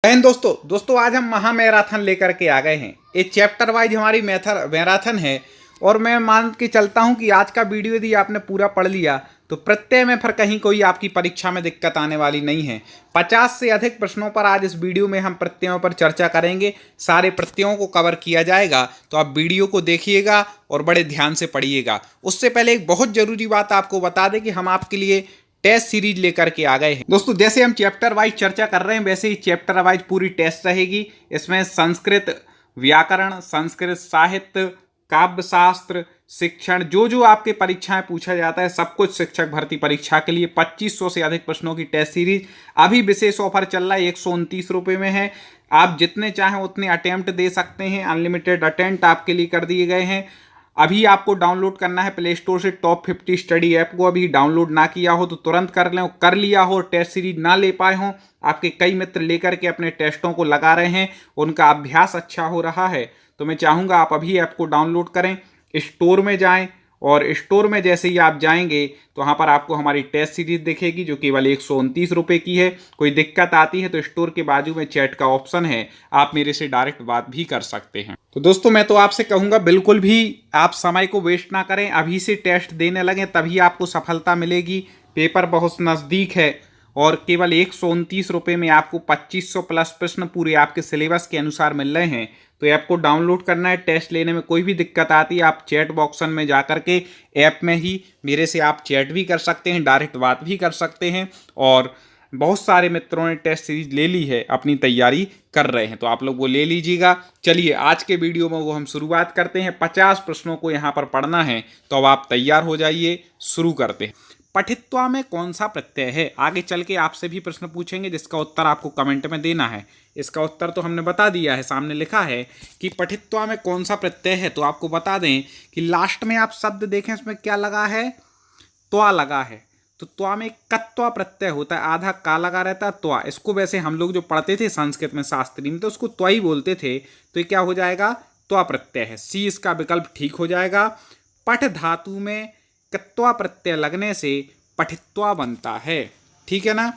दोस्तों आज हम महा मैराथन लेकर के आ गए हैं। ये चैप्टर वाइज हमारी मैराथन है और मैं मान के चलता हूं कि आज का वीडियो यदि आपने पूरा पढ़ लिया तो प्रत्यय में फिर कहीं कोई आपकी परीक्षा में दिक्कत आने वाली नहीं है। 50 से अधिक प्रश्नों पर आज इस वीडियो में हम प्रत्ययों पर चर्चा करेंगे। सारे प्रत्ययों को कवर किया जाएगा, तो आप वीडियो को देखिएगा और बड़े ध्यान से पढ़िएगा। उससे पहले एक बहुत जरूरी बात आपको बता दें कि हम आपके लिए टेस्ट सीरीज लेकर के आ गए हैं। दोस्तों जैसे हम चैप्टर वाइज चर्चा कर रहे हैं वैसे ही चैप्टर वाइज पूरी टेस्ट रहेगी। इसमें संस्कृत व्याकरण, संस्कृत साहित्य, काव्य शास्त्र, शिक्षण, जो जो आपके परीक्षाएं पूछा जाता है सब कुछ शिक्षक भर्ती परीक्षा के लिए 2500 से अधिक प्रश्नों की टेस्ट सीरीज अभी विशेष ऑफर चल रहा है। 129 रुपये में है। आप जितने चाहें उतने अटेम्प्ट दे सकते हैं। अनलिमिटेड अटेम्प्ट आपके लिए कर दिए गए हैं। अभी आपको डाउनलोड करना है प्ले स्टोर से टॉप 50 स्टडी ऐप को। अभी डाउनलोड ना किया हो तो तुरंत कर लें। कर लिया हो, टेस्ट सीरीज ना ले पाए हों, आपके कई मित्र लेकर के अपने टेस्टों को लगा रहे हैं, उनका अभ्यास अच्छा हो रहा है, तो मैं चाहूँगा आप अभी ऐप को डाउनलोड करें, स्टोर में जाएं और स्टोर में जैसे ही आप जाएंगे तो वहाँ पर आपको हमारी टेस्ट सीरीज दिखेगी जो केवल 129 रुपये की है। कोई दिक्कत आती है तो स्टोर के बाजू में चैट का ऑप्शन है, आप मेरे से डायरेक्ट बात भी कर सकते हैं। तो दोस्तों मैं तो आपसे कहूँगा बिल्कुल भी आप समय को वेस्ट ना करें, अभी से टेस्ट देने लगें तभी आपको सफलता मिलेगी। पेपर बहुत नज़दीक है और केवल 129 रुपये में आपको 2500 प्लस प्रश्न पूरे आपके सिलेबस के अनुसार मिल रहे हैं। तो ऐप को डाउनलोड करना है। टेस्ट लेने में कोई भी दिक्कत आती है आप चैट बॉक्सन में जा कर के ऐप में ही मेरे से आप चैट भी कर सकते हैं, डायरेक्ट बात भी कर सकते हैं। और बहुत सारे मित्रों ने टेस्ट सीरीज ले ली है, अपनी तैयारी कर रहे हैं, तो आप लोग वो ले लीजिएगा। चलिए आज के वीडियो में वो हम शुरुआत करते हैं। 50 प्रश्नों को यहाँ पर पढ़ना है, तो अब आप तैयार हो जाइए, शुरू करते हैं। पठित्वा में कौन सा प्रत्यय है? आगे चल के आपसे भी प्रश्न पूछेंगे जिसका उत्तर आपको कमेंट में देना है। इसका उत्तर तो हमने बता दिया है, सामने लिखा है कि पठित्वा में कौन सा प्रत्यय है। तो आपको बता दें कि लास्ट में आप शब्द देखें, इसमें क्या लगा है? त्वा लगा है। तो त्वा में कत्वा प्रत्यय होता है, आधा का लगा रहता है त्वा। इसको वैसे हम लोग जो पढ़ते थे संस्कृत में शास्त्री में तो उसको त्वा ही बोलते थे, तो ये क्या हो जाएगा? त्वा प्रत्यय है। सी इसका विकल्प ठीक हो जाएगा। पठ धातु में कत्वा प्रत्यय लगने से पठित्वा बनता है, ठीक है ना।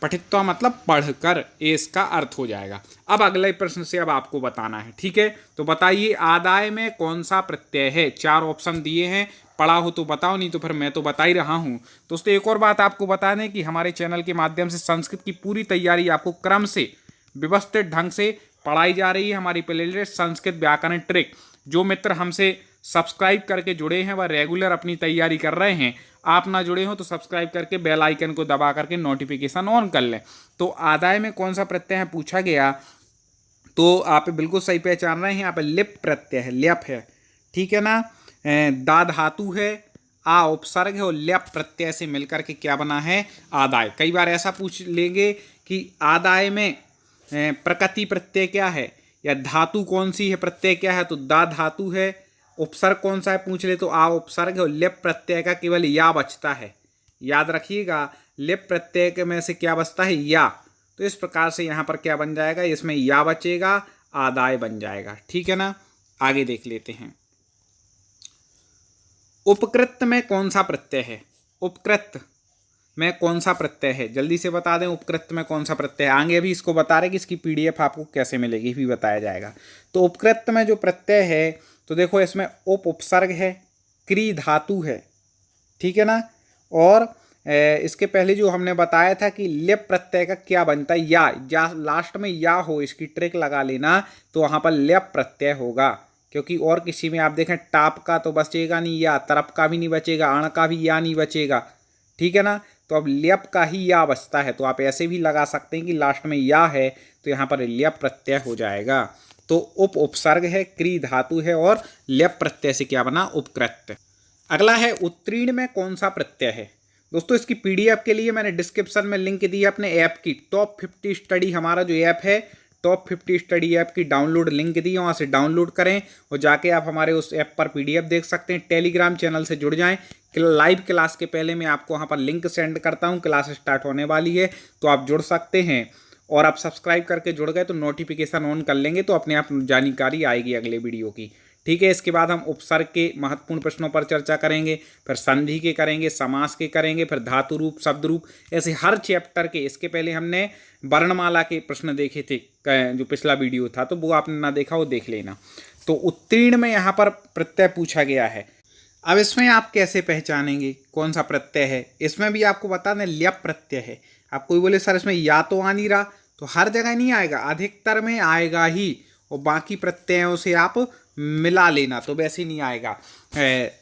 पठित्वा मतलब पढ़कर, ये इसका अर्थ हो जाएगा। अब अगले प्रश्न से अब आपको बताना है, ठीक है। तो बताइए आदाय में कौन सा प्रत्यय है? 4 ऑप्शन दिए हैं, पढ़ा हो तो बताओ, नहीं तो फिर मैं तो बता ही रहा हूँ। दोस्तों एक और बात आपको बता दें कि हमारे चैनल के माध्यम से संस्कृत की पूरी तैयारी आपको क्रम से व्यवस्थित ढंग से पढ़ाई जा रही है। हमारी प्लेलिस्ट संस्कृत व्याकरण ट्रिक, जो मित्र हमसे सब्सक्राइब करके जुड़े हैं वह रेगुलर अपनी तैयारी कर रहे हैं। आप ना जुड़े हो तो सब्सक्राइब करके बेल आइकन को दबा करके नोटिफिकेशन ऑन कर लें। तो आदाय में कौन सा प्रत्यय है पूछा गया, तो आप बिल्कुल सही पहचान रहे हैं। यहाँ पे लिप प्रत्यय है, ल्यप है, ठीक है ना। दा धातु है, आ उपसर्ग है और ल्यप प्रत्यय से मिलकर के क्या बना है? आदाय। कई बार ऐसा पूछ लेंगे कि आदाय में प्रकृति प्रत्यय क्या है या धातु कौन सी है, प्रत्यय क्या है, तो दा धातु है। उपसर्ग कौन सा है पूछ ले तो आ उपसर्ग है और लिप प्रत्यय का केवल या बचता है। याद रखिएगा लिप प्रत्यय के में से क्या बचता है? या। तो इस प्रकार से यहाँ पर क्या बन जाएगा? इसमें या बचेगा, आदाय बन जाएगा, ठीक है ना। आगे देख लेते हैं। उपकृत में कौन सा प्रत्यय है? उपकृत में कौन सा प्रत्यय है? जल्दी से बता दें, उपकृत में कौन सा प्रत्यय है। आगे अभी इसको बता रहे कि इसकी PDF आपको कैसे मिलेगी भी बताया जाएगा। तो उपकृत में जो प्रत्यय है तो देखो इसमें उपसर्ग है, क्री धातु है, ठीक है ना। और इसके पहले जो हमने बताया था कि लिप प्रत्यय का क्या बनता है? या लास्ट में या हो, इसकी ट्रिक लगा लेना, तो वहाँ पर लिप प्रत्यय होगा। क्योंकि और किसी में आप देखें टाप का तो बचेगा नहीं, या तरप का भी नहीं बचेगा, अण का भी या नहीं बचेगा, ठीक है ना। तो अब ल्यप का ही या बचता है, तो आप ऐसे भी लगा सकते हैं कि लास्ट में या है तो यहाँ पर ल्यप प्रत्यय हो जाएगा। तो उपसर्ग है, क्री धातु है और ल्यप प्रत्यय से क्या बना? उपकृत। अगला है उत्तीर्ण में कौन सा प्रत्यय है? दोस्तों इसकी PDF के लिए मैंने डिस्क्रिप्शन में लिंक दी है अपने ऐप की। टॉप 50 स्टडी हमारा जो ऐप है, टॉप 50 स्टडी ऐप की डाउनलोड लिंक दी है, वहाँ से डाउनलोड करें और जाके आप हमारे उस ऐप पर PDF देख सकते हैं। टेलीग्राम चैनल से जुड़ जाएं। लाइव क्लास के पहले मैं आपको वहाँ पर लिंक सेंड करता हूँ, क्लास स्टार्ट होने वाली है तो आप जुड़ सकते हैं। और आप सब्सक्राइब करके जुड़ गए तो नोटिफिकेशन ऑन कर लेंगे तो अपने आप जानकारी आएगी अगले वीडियो की, ठीक है। इसके बाद हम उपसर्ग के महत्वपूर्ण प्रश्नों पर चर्चा करेंगे, फिर संधि के करेंगे, समास के करेंगे, फिर धातु रूप, शब्द रूप, ऐसे हर चैप्टर के। इसके पहले हमने वर्णमाला के प्रश्न देखे थे, जो पिछला वीडियो था, तो वो आपने ना देखा वो देख लेना। तो उत्तीर्ण में यहाँ पर प्रत्यय पूछा गया है। अब इसमें आप कैसे पहचानेंगे कौन सा प्रत्यय है? इसमें भी आपको बता दें ल्यप प्रत्यय है। आप कोई बोले सर इसमें या तो आ नहीं रहा, तो हर जगह नहीं आएगा, अधिकतर में आएगा ही, और बाकी प्रत्ययों से आप मिला लेना, तो वैसे नहीं आएगा,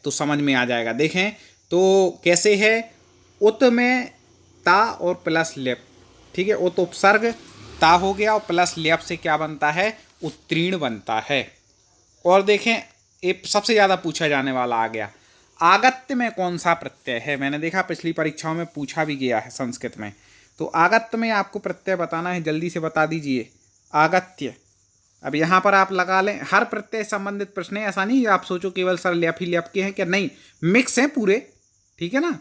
तो समझ में आ जाएगा। देखें तो कैसे है, उत में ता और प्लस ल्यप, ठीक है। उत उपसर्ग, ता हो गया, और प्लस ल्यप से क्या बनता है? उत्तीर्ण बनता है। और देखें एक सबसे ज़्यादा पूछा जाने वाला आ गया, आगत्य में कौन सा प्रत्यय है? मैंने देखा पिछली परीक्षाओं में पूछा भी गया है संस्कृत में। तो आगत्य में आपको प्रत्यय बताना है, जल्दी से बता दीजिए। आगत्य, अब यहाँ पर आप लगा लें, हर प्रत्यय संबंधित प्रश्न है, ऐसा नहीं आप सोचो केवल सर ल्यप ही ल्यप के हैं क्या, नहीं, मिक्स हैं पूरे, ठीक है ना।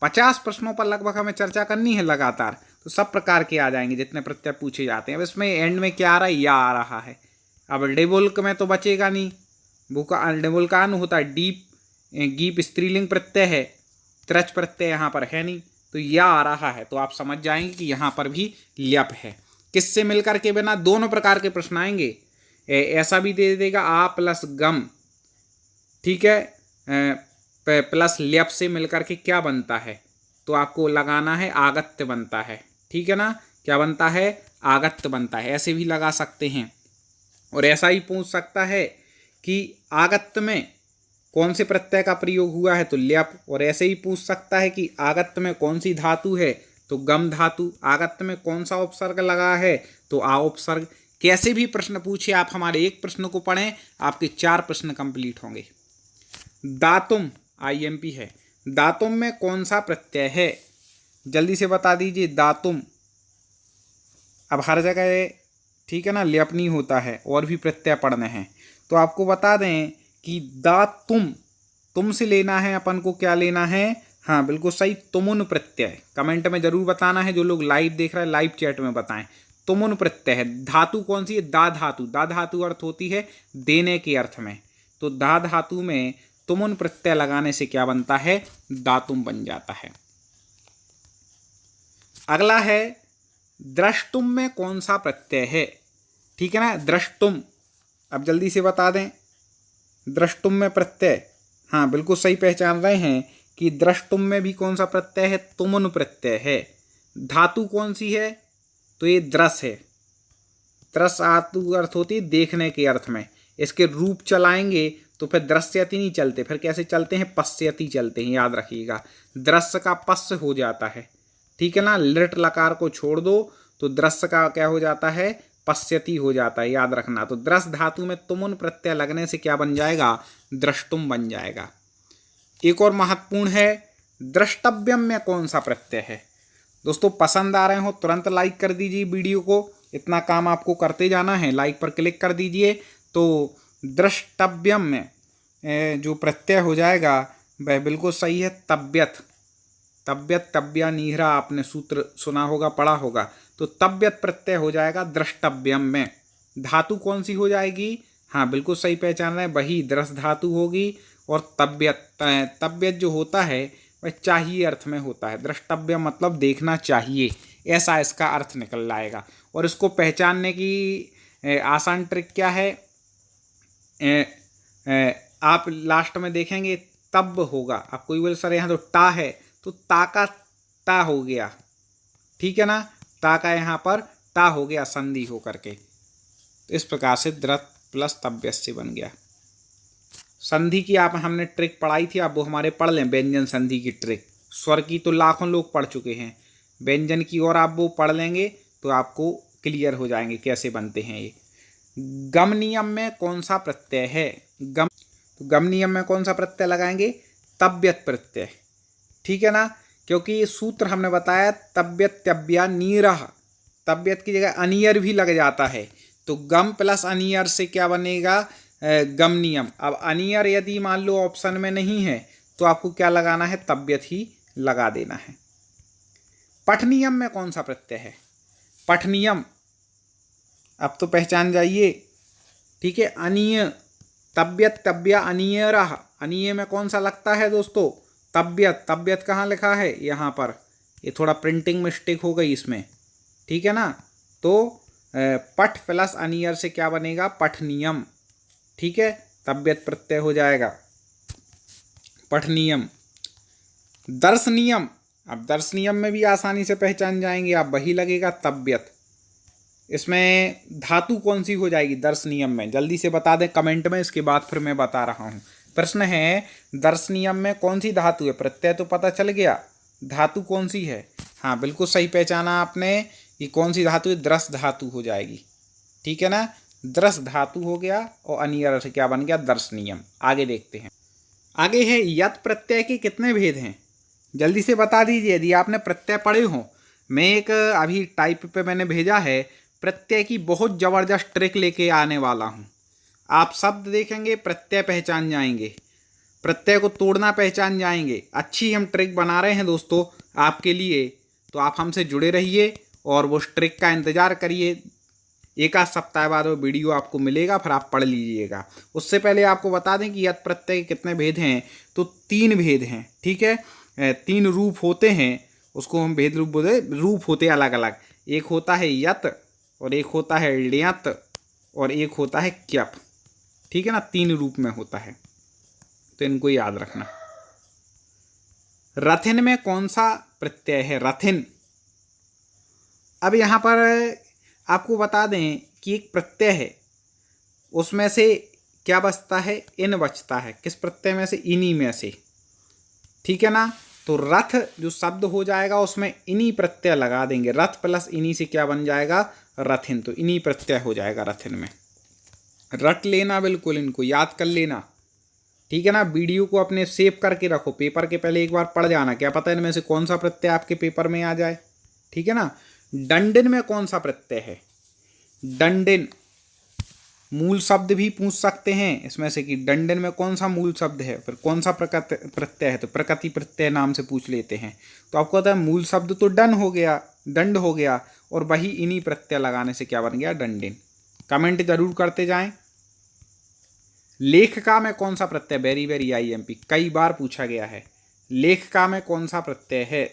50 प्रश्नों पर लगभग हमें चर्चा करनी है लगातार, तो सब प्रकार के आ जाएंगे जितने प्रत्यय पूछे जाते हैं। अब इसमें एंड में क्या आ रहा है? या आ रहा है। अब डेबुल्क में तो बचेगा नहीं, डेबुल्कान होता है, डीप गीप स्त्रीलिंग प्रत्यय है, त्रच प्रत्यय यहाँ पर है नहीं, तो या आ रहा है, तो आप समझ जाएंगे कि यहाँ पर भी ल्यप है। किससे मिलकर के बिना? दोनों प्रकार के प्रश्न आएंगे, ऐसा भी दे देगा आ प्लस गम, ठीक है, प्लस ल्यप से मिलकर के क्या बनता है, तो आपको लगाना है आगत्य बनता है, ठीक है ना। क्या बनता है? आगत्य बनता है। ऐसे भी लगा सकते हैं, और ऐसा ही पूछ सकता है कि आगत्य में कौन से प्रत्यय का प्रयोग हुआ है, तो ल्यप। और ऐसे ही पूछ सकता है कि आगत्य में कौन सी धातु है, तो गम धातु। आगत्य में कौन सा उपसर्ग लगा है, तो आ उपसर्ग। कैसे भी प्रश्न पूछे आप, हमारे एक प्रश्न को पढ़ें, आपके 4 प्रश्न कंप्लीट होंगे। दातुम IMP है, दातुम में कौन सा प्रत्यय है? जल्दी से बता दीजिए। दातुम, अब हर जगह ठीक है ना ल्यप नहीं होता है, और भी प्रत्यय पढ़ने हैं, तो आपको बता दें कि दातुम, तुम से लेना है अपन को, क्या लेना है? हाँ बिल्कुल सही, तुमुन प्रत्यय। कमेंट में जरूर बताना है, जो लोग लाइव देख रहे हैं लाइव चैट में बताएं। तुमुन प्रत्यय है। धातु कौन सी है? दा धातु। दा धातु अर्थ होती है देने के अर्थ में, तो दा धातु में तुमुन प्रत्यय लगाने से क्या बनता है? दातुम बन जाता है। अगला है द्रष्टुम में कौन सा प्रत्यय है, ठीक है ना। द्रष्टुम, अब जल्दी से बता दें, द्रष्टुम में प्रत्यय, हाँ बिल्कुल सही पहचान रहे हैं कि द्रष्टुम में भी कौन सा प्रत्यय है? तुमुन प्रत्यय है। धातु कौन सी है? तो ये द्रस है। द्रस धातु अर्थ होती है देखने के अर्थ में। इसके रूप चलाएंगे तो फिर दृश्यति नहीं चलते, फिर कैसे चलते हैं? पश्यति चलते हैं, याद रखिएगा। दृश्य का पश्य हो जाता है, ठीक है ना। लिट लकार को छोड़ दो तो दृश्य का क्या हो जाता है? पश्यति हो जाता है, याद रखना। तो द्रस धातु में तुमुन प्रत्यय लगने से क्या बन जाएगा? द्रष्टुम बन जाएगा। एक और महत्वपूर्ण है, द्रष्टव्यम में कौन सा प्रत्यय है? दोस्तों पसंद आ रहे हो तुरंत लाइक कर दीजिए वीडियो को, इतना काम आपको करते जाना है, लाइक पर क्लिक कर दीजिए। तो द्रष्टव्यम में जो प्रत्यय हो जाएगा वह बिल्कुल सही है, तब्यत। तब्यत, तब्या नीहरा, आपने सूत्र सुना होगा, पढ़ा होगा, तो तब्यत प्रत्यय हो जाएगा द्रष्टव्यम में। धातु कौन सी हो जाएगी? हाँ बिल्कुल सही पहचान रहे हैं, वही द्रस धातु होगी। और तब्यत, तब्यत जो होता है वह चाहिए अर्थ में होता है। द्रष्टव्य मतलब देखना चाहिए, ऐसा इसका अर्थ निकल आएगा। और इसको पहचानने की आसान ट्रिक क्या है? आप लास्ट में देखेंगे तब होगा। आप कोई बोले सर यहाँ तो टा है, तो ता का ता हो गया, ठीक है ना। ता का यहाँ पर टा हो गया संधि हो करके। तो इस प्रकार से द्रत प्लस तब्यस्य बन गया। संधि की आप हमने ट्रिक पढ़ाई थी, आप वो हमारे पढ़ लें, व्यंजन संधि की ट्रिक। स्वर की तो लाखों लोग पढ़ चुके हैं, व्यंजन की और आप वो पढ़ लेंगे तो आपको क्लियर हो जाएंगे कैसे बनते हैं ये। गम नियम में कौन सा प्रत्यय है? गम, तो गम नियम में कौन सा प्रत्यय लगाएंगे? तब्यत प्रत्यय, ठीक है ना। क्योंकि ये सूत्र हमने बताया तब्यत तब्या नीरह, तब्यत की जगह अनियर भी लग जाता है, तो गम प्लस अनियर से क्या बनेगा? गम नियम। अब अनियर यदि मान लो ऑप्शन में नहीं है तो आपको क्या लगाना है? तब्यत ही लगा देना है। पठ नियम में कौन सा प्रत्यय है? पठ नियम अब तो पहचान जाइए, ठीक है। अनिय, तबियत, तब्या, अनियरह, अनिय में कौन सा लगता है दोस्तों? तबियत। तबियत कहाँ लिखा है? यहाँ पर। ये थोड़ा प्रिंटिंग मिस्टेक हो गई इसमें, ठीक है ना। तो पठ प्लस अनियर से क्या बनेगा? पठनियम, ठीक है। तबियत प्रत्यय हो जाएगा पठनियम। दर्शनियम, अब दर्शनियम में भी आसानी से पहचान जाएंगे आप, वही लगेगा तबियत। इसमें धातु कौन सी हो जाएगी दर्शनियम में? जल्दी से बता दें कमेंट में, इसके बाद फिर मैं बता रहा हूँ। प्रश्न है दर्शनियम में कौन सी धातु है? प्रत्यय तो पता चल गया, धातु कौन सी है? हाँ बिल्कुल सही पहचाना आपने। ये कौन सी धातु है? द्रस धातु हो जाएगी, ठीक है ना। द्रस धातु हो गया और अनियर से क्या बन गया? दर्शनियम। आगे देखते हैं। आगे है यत प्रत्यय के कितने भेद हैं? जल्दी से बता दीजिए यदि आपने प्रत्यय पढ़े हो। मैं एक अभी टाइप पे मैंने भेजा है, प्रत्यय की बहुत ज़बरदस्त ट्रिक लेके आने वाला हूँ। आप शब्द देखेंगे, प्रत्यय पहचान जाएंगे, प्रत्यय को तोड़ना पहचान जाएंगे। अच्छी हम ट्रिक बना रहे हैं दोस्तों आपके लिए, तो आप हमसे जुड़े रहिए और वो ट्रिक का इंतज़ार करिए। एक आध सप्ताह बाद वो वीडियो आपको मिलेगा, फिर आप पढ़ लीजिएगा। उससे पहले आपको बता दें कि यत प्रत्यय के कितने भेद हैं। तो 3 भेद हैं, ठीक है। 3 रूप होते हैं, उसको हम भेद रूप बोलते हैं। रूप होते हैं अलग अलग, एक होता है यत और एक होता है ण्यत और एक होता है क्यप, ठीक है ना। 3 रूप में होता है, तो इनको याद रखना। रथिन में कौन सा प्रत्यय है? रथिन। अब यहाँ पर आपको बता दें कि एक प्रत्यय है, उसमें से क्या बचता है? इन बचता है। किस प्रत्यय में से? इन्हीं में से, ठीक है ना। तो रथ जो शब्द हो जाएगा उसमें इन्हीं प्रत्यय लगा देंगे। रथ प्लस इन्हीं से क्या बन जाएगा? रथिन। तो इन्हीं प्रत्यय हो जाएगा रथिन में। रट लेना, बिल्कुल इनको याद कर लेना, ठीक है ना। वीडियो को अपने सेव करके रखो, पेपर के पहले एक बार पढ़ जाना, क्या पता इनमें से कौन सा प्रत्यय आपके पेपर में आ जाए, ठीक है ना। दंडिन में कौन सा प्रत्यय है? दंडिन मूल शब्द भी पूछ सकते हैं इसमें से कि दंडिन में कौन सा मूल शब्द है, फिर कौन सा प्रत्यय है। तो प्रकृति प्रत्यय नाम से पूछ लेते हैं। तो आपको पता है मूल शब्द तो दंड हो गया, दंड हो गया, और वही इन्हीं प्रत्यय लगाने से क्या बन गया? दंडिन। कमेंट जरूर करते जाएं। लेखका में कौन सा प्रत्यय? वेरी वेरी IMP, कई बार पूछा गया है। लेखका में कौन सा प्रत्यय है?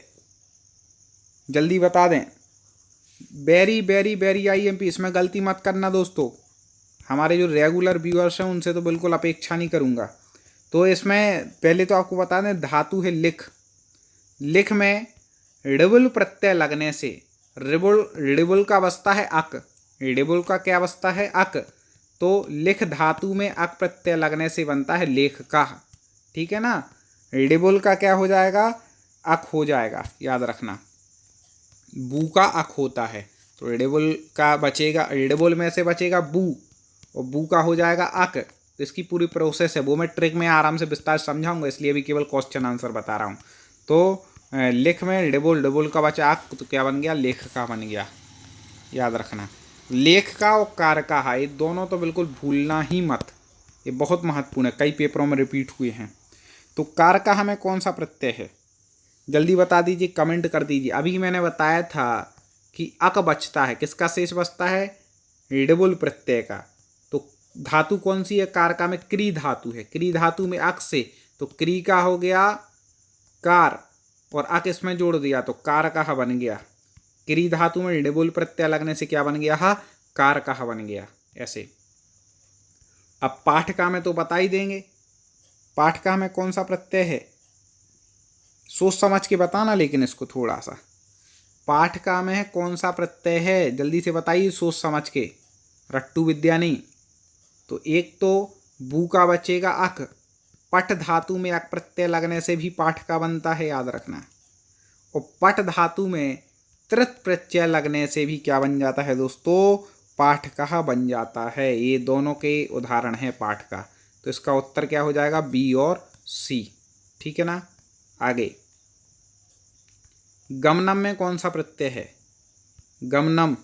जल्दी बता दें। वेरी वेरी वेरी IMP, इसमें गलती मत करना दोस्तों। हमारे जो रेगुलर व्यूअर्स हैं उनसे तो बिल्कुल अपेक्षा नहीं करूँगा। तो इसमें पहले तो आपको बता दें, धातु है लिख। लिख में ऋबुल प्रत्यय लगने से, ऋबुल का बसता है अक, ऋबुल का क्या बसता है? अक। तो लिख धातु में अक प्रत्यय लगने से बनता है लेख का, ठीक है ना। ऋबुल का क्या हो जाएगा? अक हो जाएगा, याद रखना। बू का अक होता है, तो ऋबुल का बचेगा, ऋबुल में से बचेगा बू, और बू का हो जाएगा अक। तो इसकी पूरी प्रोसेस है, वो मैं ट्रिक में आराम से विस्तार समझाऊंगा, इसलिए भी केवल क्वेश्चन आंसर बता रहा हूँ। तो लिख में ऋबुल का बचा अक, तो क्या बन गया? लेख का बन गया, याद रखना। लेख का और कारका, ये दोनों तो बिल्कुल भूलना ही मत, ये बहुत महत्वपूर्ण है, कई पेपरों में रिपीट हुए हैं। तो कारका में कौन सा प्रत्यय है? जल्दी बता दीजिए, कमेंट कर दीजिए। अभी मैंने बताया था कि अक बचता है, किसका शेष बचता है? ऋबुल प्रत्यय का। तो धातु कौन सी है कारका में? क्री धातु है। क्री धातु में अक से, तो क्री का हो गया कार, और अक इसमें जोड़ दिया तो कारका बन गया। क्री धातु में ऋबुल प्रत्यय लगने से क्या बन गया? कारका बन गया, ऐसे। अब पाठका में तो बता ही देंगे। पाठका में कौन सा प्रत्यय है? सोच समझ के बताना, लेकिन इसको थोड़ा सा। पाठका में कौन सा प्रत्यय है? जल्दी से बताइए, सोच समझ के, रट्टू विद्या नहीं। तो एक तो बू का बचेगा अक, पट धातु में अक प्रत्यय लगने से भी पाठका बनता है, याद रखना। और पट धातु में त्रित प्रत्यय लगने से भी क्या बन जाता है दोस्तों? पाठका बन जाता है। ये दोनों के उदाहरण हैं पाठ का। तो इसका उत्तर क्या हो जाएगा? बी और सी, ठीक है ना। आगे गमनम में कौन सा प्रत्यय है? गमनम,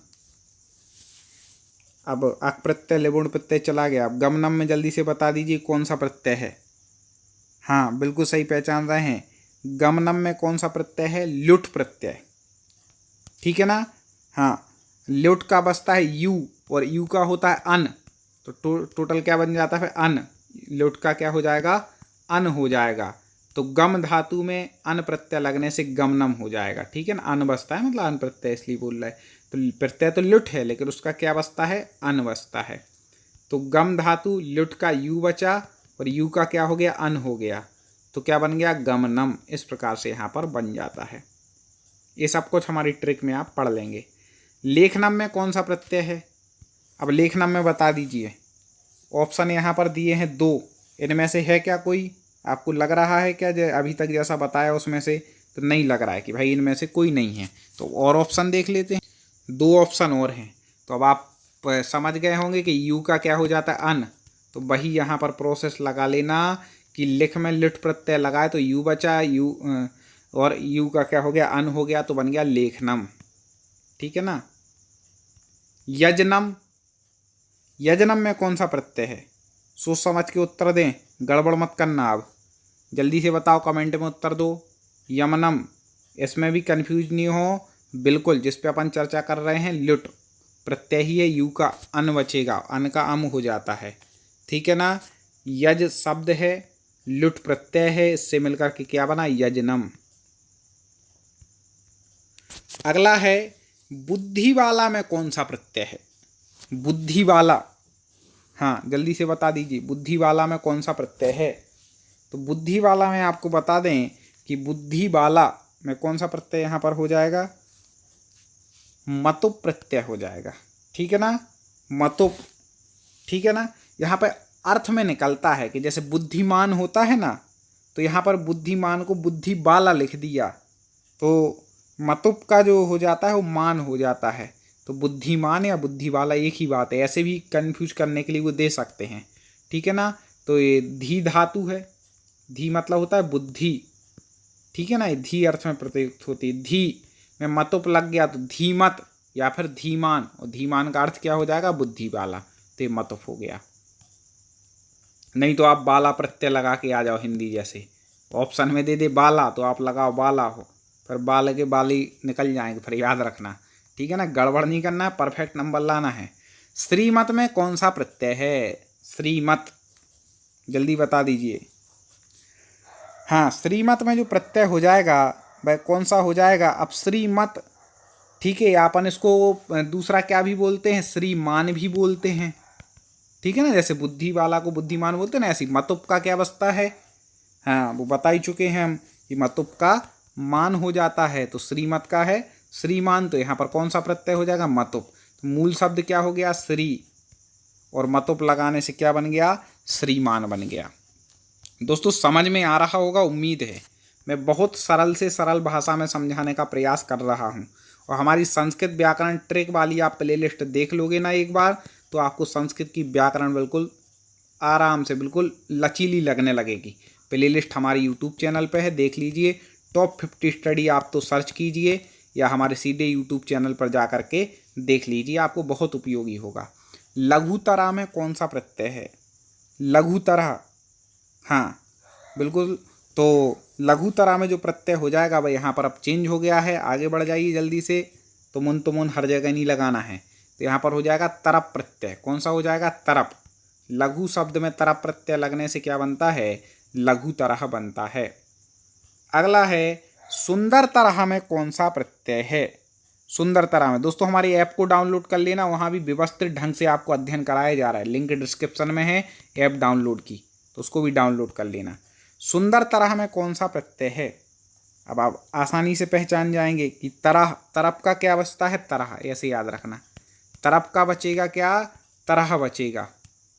अब अक प्रत्यय लिबुण प्रत्यय चला गया। अब गमनम में जल्दी से बता दीजिए कौन सा प्रत्यय है? हाँ बिल्कुल सही पहचान रहे हैं। गमनम में कौन सा प्रत्यय है? ल्युट प्रत्यय, ठीक है ना। हाँ, ल्युट का बसता है यू, और यू का होता है अन, तो टोटल क्या बन जाता है? अन, लुट का क्या हो जाएगा, अन हो जाएगा। तो गम धातु में अन प्रत्यय लगने से गमनम हो जाएगा, ठीक है ना। अन बसता है, मतलब अन प्रत्यय इसलिए बोल रहा है। तो प्रत्यय तो लुट है, लेकिन उसका क्या बसता है, अन बसता है। तो गम धातु लुट का यू बचा और यू का क्या हो गया, अन हो गया। तो क्या बन गया, गमनम। इस प्रकार से यहाँ पर बन जाता है। ये सब कुछ हमारी ट्रिक में आप पढ़ लेंगे। लेखनम में कौन सा प्रत्यय है, अब लेखनम में बता दीजिए। ऑप्शन यहाँ पर दिए हैं 2, इनमें से है क्या कोई, आपको लग रहा है क्या अभी तक जैसा बताया उसमें से? तो नहीं लग रहा है कि भाई इनमें से कोई नहीं है। तो और ऑप्शन देख लेते हैं, 2 ऑप्शन और हैं। तो अब आप समझ गए होंगे कि यू का क्या हो जाता है, अन। तो वही यहाँ पर प्रोसेस लगा लेना कि लिख में लिट प्रत्यय लगाए तो यू बचा, यू और यू का क्या हो गया, अन हो गया, तो बन गया लेखनम, ठीक है ना। यजनम, यजनम में कौन सा प्रत्यय है, सोच समझ के उत्तर दें, गड़बड़ मत करना। अब जल्दी से बताओ, कमेंट में उत्तर दो। यमनम, इसमें भी कंफ्यूज नहीं हो, बिल्कुल जिस पे अपन चर्चा कर रहे हैं लुट प्रत्यय ही है, यू का अन बचेगा, अन का अम हो जाता है, ठीक है ना। यज शब्द है, लुट प्रत्यय है, इससे मिलकर के क्या बना, यजनम। अगला है बुद्धि वाला में कौन सा प्रत्यय है, बुद्धि वाला, हाँ जल्दी से बता दीजिए, बुद्धि वाला में कौन सा प्रत्यय है। तो बुद्धि वाला में आपको बता दें कि बुद्धि वाला में कौन सा प्रत्यय यहाँ पर हो जाएगा, मतुप प्रत्यय हो जाएगा, ठीक है ना, मतुप, ठीक है ना। यहाँ पर अर्थ में निकलता है कि जैसे बुद्धिमान होता है ना, तो यहाँ पर बुद्धिमान को बुद्धि वाला लिख दिया, तो मतुप का जो हो जाता है वो मान हो जाता है। तो बुद्धिमान या बुद्धि वाला एक ही बात है, ऐसे भी कंफ्यूज करने के लिए वो दे सकते हैं, ठीक है ना। तो ये धी धातु है, धी मतलब होता है बुद्धि, ठीक है ना, धी अर्थ में प्रयुक्त होती है। धी में मतुप लग गया तो धीमत या फिर धीमान, और धीमान का अर्थ क्या हो जाएगा, बुद्धि वाला, तो ये मतुप हो गया। नहीं तो आप बाला प्रत्यय लगा के आ जाओ, हिंदी जैसे ऑप्शन में दे दे बाला, तो आप लगाओ बाला हो, फिर बाल के बाली निकल जाएंगे, फिर याद रखना, ठीक है ना, गड़बड़ नहीं करना है, परफेक्ट नंबर लाना है। श्रीमत में कौन सा प्रत्यय है, श्रीमत, जल्दी बता दीजिए। हाँ, श्रीमत में जो प्रत्यय हो जाएगा वह कौन सा हो जाएगा, अब श्रीमत, ठीक है, अपन इसको दूसरा क्या भी बोलते हैं, श्रीमान भी बोलते हैं, ठीक है ना। जैसे बुद्धि वाला को बुद्धिमान बोलते हैं ना, ऐसी मतुप का क्या बसता है, हाँ वो बता ही चुके हैं हम कि मतुप का मान हो जाता है। तो श्रीमत का है श्रीमान, तो यहाँ पर कौन सा प्रत्यय हो जाएगा, मतुप। तो मूल शब्द क्या हो गया, श्री, और मतुप लगाने से क्या बन गया, श्रीमान बन गया। दोस्तों समझ में आ रहा होगा, उम्मीद है। मैं बहुत सरल से सरल भाषा में समझाने का प्रयास कर रहा हूँ, और हमारी संस्कृत व्याकरण ट्रिक वाली आप प्लेलिस्ट देख लोगे ना एक बार, तो आपको संस्कृत की व्याकरण बिल्कुल आराम से, बिल्कुल लचीली लगने लगेगी। प्लेलिस्ट हमारे यूट्यूब चैनल पे है, देख लीजिए। टॉप 50 स्टडी आप तो सर्च कीजिए, या हमारे सीधे यूट्यूब चैनल पर जा कर के देख लीजिए, आपको बहुत उपयोगी होगा। लघुतरा में कौन सा प्रत्यय है, लघुतरा, हाँ बिल्कुल। तो लघुतरा में जो प्रत्यय हो जाएगा वह यहाँ पर अब चेंज हो गया है, आगे बढ़ जाइए जल्दी से। तुमुन हर जगह नहीं लगाना है, तो यहाँ पर हो जाएगा तरप प्रत्यय। कौन सा हो जाएगा, तरप। लघु शब्द में तरप प्रत्यय लगने से क्या बनता है, लघु तरह बनता है। अगला है सुंदर तरह में कौन सा प्रत्यय है। सुंदर तरह में दोस्तों हमारी ऐप को डाउनलोड कर लेना, वहाँ भी व्यवस्थित ढंग से आपको अध्ययन कराया जा रहा है, लिंक डिस्क्रिप्शन में है ऐप डाउनलोड की, तो उसको भी डाउनलोड कर लेना। सुंदर तरह में कौन सा प्रत्यय है, अब आप आसानी से पहचान जाएंगे कि तरह, तरफ का क्या बचता है, तरह, ऐसे याद रखना। तरफ का बचेगा क्या, तरह बचेगा।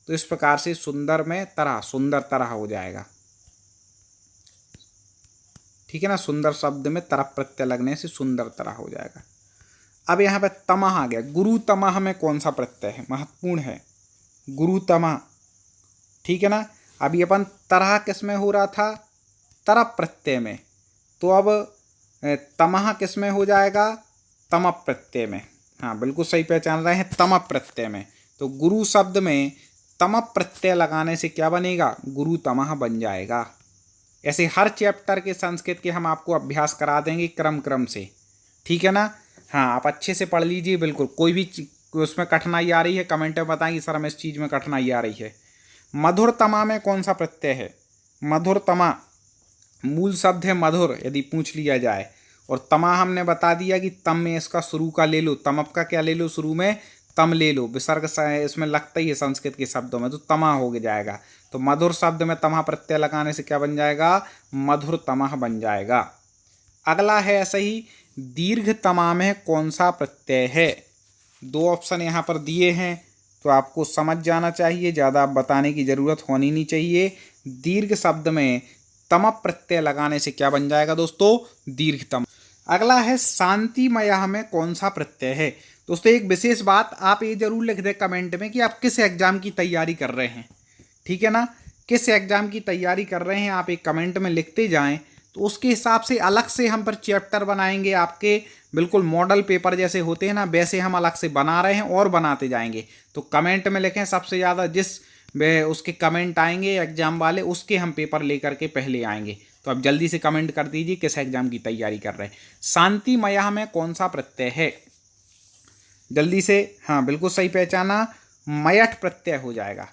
तो इस प्रकार से सुंदर में तरह, सुंदर तरह हो जाएगा, ठीक है ना। सुंदर शब्द में तरफ प्रत्यय लगने से सुंदर तरह हो जाएगा। अब यहाँ पे तमह आ गया। गुरु तमह में कौन सा प्रत्यय है, महत्वपूर्ण है, गुरु तमह, ठीक है ना। अभी अपन तरह किस में हो रहा था, तरफ प्रत्यय में, तो अब तमह किस में हो जाएगा, तमप प्रत्यय में। हाँ बिल्कुल सही पहचान रहे हैं, तमप प्रत्यय में। तो गुरु शब्द में तमप प्रत्यय लगाने से क्या बनेगा, गुरु तमह बन जाएगा। ऐसे हर चैप्टर के संस्कृत के हम आपको अभ्यास करा देंगे क्रम से, ठीक है ना। हाँ आप अच्छे से पढ़ लीजिए, बिल्कुल। कोई भी उसमें कठिनाई आ रही है कमेंट में बताएं कि सर हमें इस चीज़ में कठिनाई आ रही है, मधुरतमा में कौन सा प्रत्यय है? मधुरतमा मूल शब्द है मधुर, यदि पूछ लिया जाए। और तमा हमने बता दिया कि तम में इसका शुरू का ले लो, तमप का क्या ले लो, शुरू में तम ले लो, विसर्ग इसमें लगता ही है संस्कृत के शब्दों में, तो तमा हो जाएगा। तो मधुर शब्द में तमा प्रत्यय लगाने से क्या बन जाएगा? मधुर तमह बन जाएगा। अगला है ऐसा ही, दीर्घ तमा में कौन सा प्रत्यय है? 2 ऑप्शन यहाँ पर दिए हैं, तो आपको समझ जाना चाहिए, ज़्यादा बताने की जरूरत होनी नहीं चाहिए। दीर्घ शब्द में तम प्रत्यय लगाने से क्या बन जाएगा दोस्तों? दीर्घतम। अगला है शांतिमयः में कौन सा प्रत्यय है? दोस्तों एक विशेष बात आप ये जरूर लिख दें कमेंट में कि आप किस एग्जाम की तैयारी कर रहे हैं, ठीक है ना? किस एग्जाम की तैयारी कर रहे हैं आप एक कमेंट में लिखते जाएं, तो उसके हिसाब से अलग से हम पर चैप्टर बनाएंगे। आपके बिल्कुल मॉडल पेपर जैसे होते हैं ना, वैसे हम अलग से बना रहे हैं और बनाते जाएंगे। तो कमेंट में लिखें, सबसे ज़्यादा जिस उसके कमेंट आएंगे एग्जाम वाले, उसके हम पेपर लेकर के पहले आएंगे। तो आप जल्दी से कमेंट कर दीजिए किस एग्जाम की तैयारी कर रहे हैं। शांतिमयः में कौन सा प्रत्यय है? जल्दी से, हाँ बिल्कुल सही पहचाना, मयठ प्रत्यय हो जाएगा।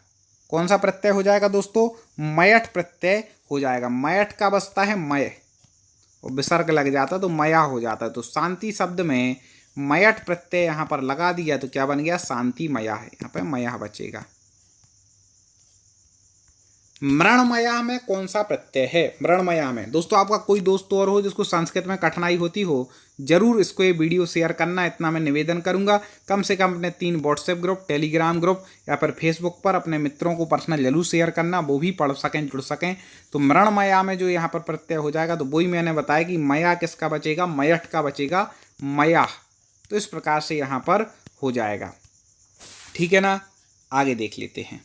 कौन सा प्रत्यय हो जाएगा दोस्तों? मयठ प्रत्यय हो जाएगा। मयठ का बसता है मय, और विसर्ग लग जाता तो मया हो जाता है। तो शांति शब्द में मयठ प्रत्यय यहाँ पर लगा दिया तो क्या बन गया? शांतिमयः है, यहाँ पे मयः बचेगा। मृण्मयः में कौन सा प्रत्यय है? मृण्मयः में दोस्तों आपका कोई दोस्त और हो जिसको संस्कृत में कठिनाई होती हो, जरूर इसको ये वीडियो शेयर करना, इतना मैं निवेदन करूंगा। कम से कम अपने 3 व्हाट्सएप ग्रुप, टेलीग्राम ग्रुप या फिर फेसबुक पर अपने मित्रों को पर्सनल जरूर शेयर करना, वो भी पढ़ सकें, जुड़ सकें। तो मृण्मयः में जो यहाँ पर प्रत्यय हो जाएगा, तो वही मैंने बताया कि मया किसका बचेगा? मयठ का बचेगा, मया। तो इस प्रकार से यहाँ पर हो जाएगा, ठीक है ना? आगे देख लेते हैं।